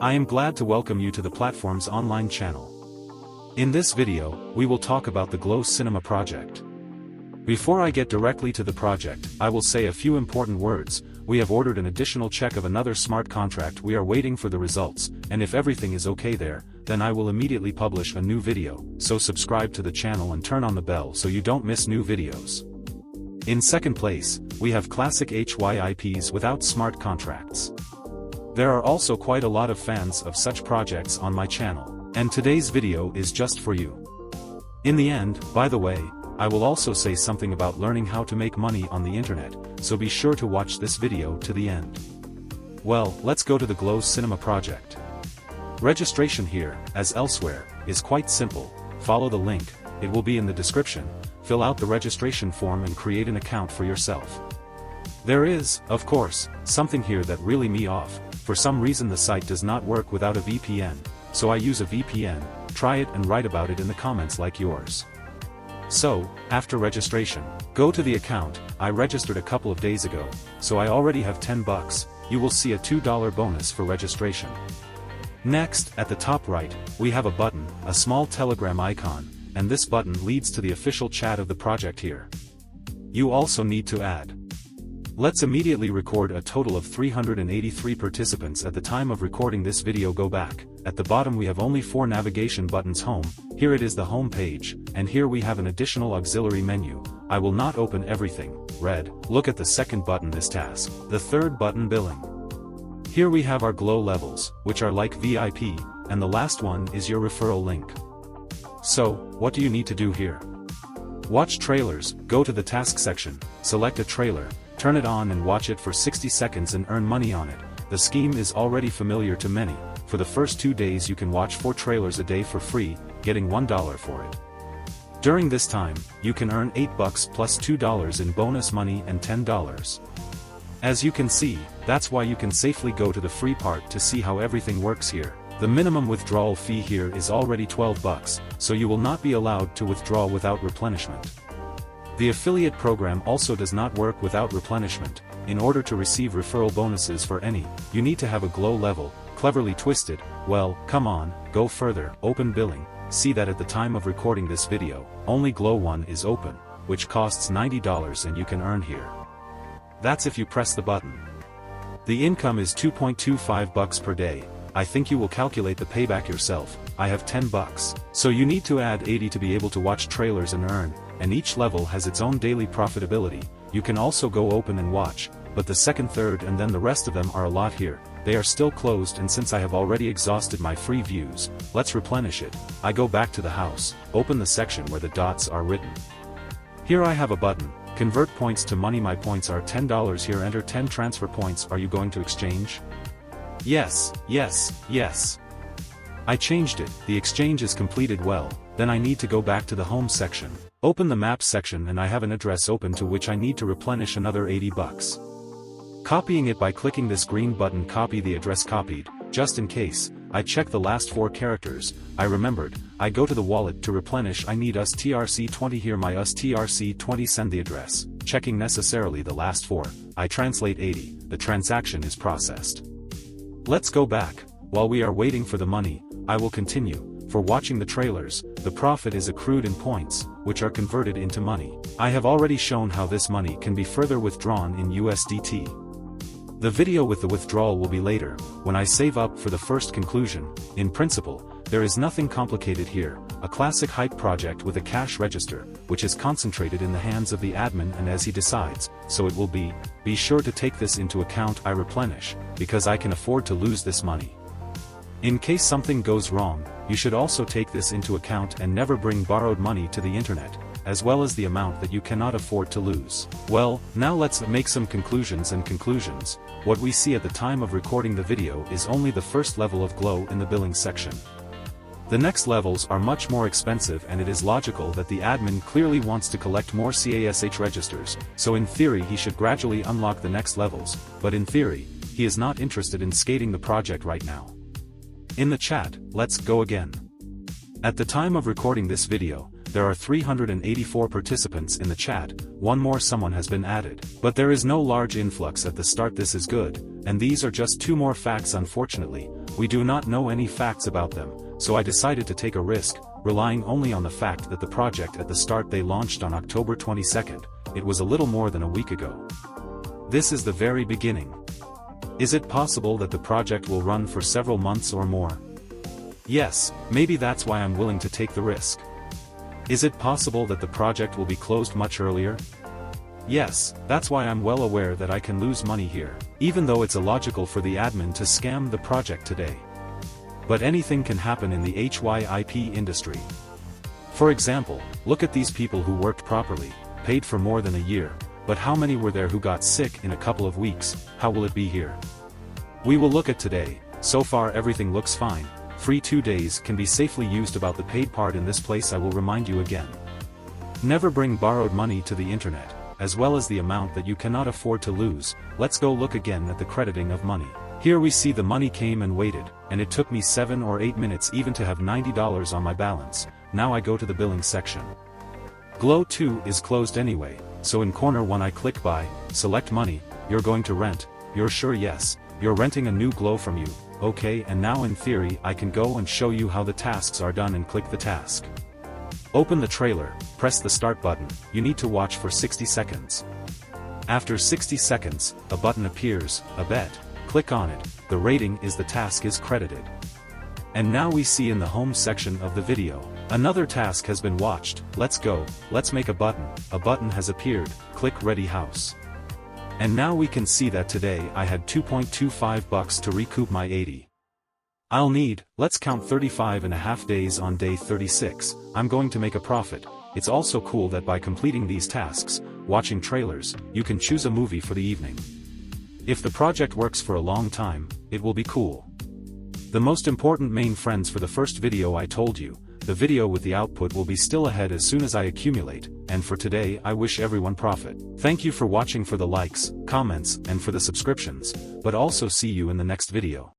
I am glad to welcome you to the platform's online channel. In this video, we will talk about the GLO Cinema project. Before I get directly to the project, I will say a few important words. We have ordered an additional check of another smart contract. We are waiting for the results, and if everything is okay there, then I will immediately publish a new video, so subscribe to the channel and turn on the bell so you don't miss new videos. In second place, we have classic HYIPs without smart contracts. There are also quite a lot of fans of such projects on my channel, and today's video is just for you. In the end, by the way, I will also say something about learning how to make money on the internet, so be sure to watch this video to the end. Well, let's go to the GLO Cinema project. Registration here, as elsewhere, is quite simple. Follow the link, it will be in the description, fill out the registration form and create an account for yourself. There is, of course, something here that really me off. For some reason the site does not work without a VPN, so I use a VPN. Try it and write about it in the comments like yours. So, after registration, go to the account. I registered a couple of days ago, so I already have $10. You will see a $2 bonus for registration. Next, at the top right, we have a button, a small Telegram icon, and this button leads to the official chat of the project here. You also need to add. Let's immediately record a total of 383 participants at the time of recording this video. Go back. At the bottom we have only 4 navigation buttons. Home, here it is the home page, and here we have an additional auxiliary menu. I will not open everything. Red, look at the second button, this task. The third button, billing. Here we have our GLO levels, which are like VIP, and the last one is your referral link. So, what do you need to do here? Watch trailers. Go to the task section, select a trailer, turn it on and watch it for 60 seconds and earn money on it. The scheme is already familiar to many. For the first 2 days you can watch 4 trailers a day for free, getting $1 for it. During this time, you can earn $8 plus $2 in bonus money and $10. As you can see, that's why you can safely go to the free part to see how everything works here. The minimum withdrawal fee here is already $12, so you will not be allowed to withdraw without replenishment. The affiliate program also does not work without replenishment. In order to receive referral bonuses for any, you need to have a GLO level. Cleverly twisted. Well, come on, go further. Open billing. See that at the time of recording this video, only GLO 1 is open, which costs $90 and you can earn here. That's if you press the button. The income is $2.25 per day. I think you will calculate the payback yourself. I have $10, so you need to add 80 to be able to watch trailers and earn, and each level has its own daily profitability. You can also go open and watch, but the second, third and then the rest of them are a lot here. They are still closed, and since I have already exhausted my free views, let's replenish it. I go back to the house, open the section where the dots are written. Here I have a button, convert points to money. My points are $10 here. Enter 10 transfer points. Are you going to exchange? Yes, yes, yes. I changed it. The exchange is completed. Well, then I need to go back to the home section, open the map section, and I have an address open to which I need to replenish another $80. Copying it by clicking this green button. Copy the address. Copied. Just in case, I check the last 4 characters. I remembered. I go to the wallet to replenish. I need USTRC20 here. My USTRC20. Send the address. Checking necessarily the last 4. I translate 80. The transaction is processed. Let's go back. While we are waiting for the money, I will continue. For watching the trailers, the profit is accrued in points, which are converted into money. I have already shown how this money can be further withdrawn in USDT. The video with the withdrawal will be later, when I save up for the first conclusion. In principle, there is nothing complicated here. A classic hype project with a cash register, which is concentrated in the hands of the admin, and as he decides, so it will be. Be sure to take this into account. I replenish, because I can afford to lose this money. In case something goes wrong, you should also take this into account and never bring borrowed money to the internet, as well as the amount that you cannot afford to lose. Well, now let's make some conclusions. What we see at the time of recording the video is only the first level of GLO in the billing section. The next levels are much more expensive, and it is logical that the admin clearly wants to collect more CASH registers, so in theory he should gradually unlock the next levels, but in theory, he is not interested in skating the project right now. In the chat, let's go again. At the time of recording this video, there are 384 participants in the chat, one more someone has been added. But there is no large influx at the start. This is good, and these are just 2 more facts. Unfortunately, we do not know any facts about them, so I decided to take a risk, relying only on the fact that the project at the start they launched on October 22nd, it was a little more than a week ago. This is the very beginning. Is it possible that the project will run for several months or more? Yes, maybe that's why I'm willing to take the risk. Is it possible that the project will be closed much earlier? Yes, that's why I'm well aware that I can lose money here, even though it's illogical for the admin to scam the project today. But anything can happen in the HYIP industry. For example, look at these people who worked properly, paid for more than a year, but how many were there who got sick in a couple of weeks? How will it be here? We will look at today. So far everything looks fine. Free 2 days can be safely used. About the paid part in this place, I will remind you again. Never bring borrowed money to the internet, as well as the amount that you cannot afford to lose. Let's go look again at the crediting of money. Here we see the money came and waited, and it took me 7 or 8 minutes even to have $90 on my balance. Now I go to the billing section. Glo 2 is closed anyway, so in corner 1 I click buy, select money. You're going to rent? You're sure? Yes. You're renting a new Glo from you. Okay, and now in theory I can go and show you how the tasks are done and click the task. Open the trailer, press the start button. You need to watch for 60 seconds. After 60 seconds, a button appears, a bet. Click on it. The rating is the task is credited. And now we see in the home section of the video, another task has been watched. Let's go, let's make a button. A button has appeared, click ready house. And now we can see that today I had $2.25 to recoup my 80. I'll need, let's count 35.5 days on day 36, I'm going to make a profit. It's also cool that by completing these tasks, watching trailers, you can choose a movie for the evening. If the project works for a long time, it will be cool. The most important main friends for the first video I told you, the video with the output will be still ahead as soon as I accumulate, and for today I wish everyone profit. Thank you for watching, for the likes, comments, and for the subscriptions, but also see you in the next video.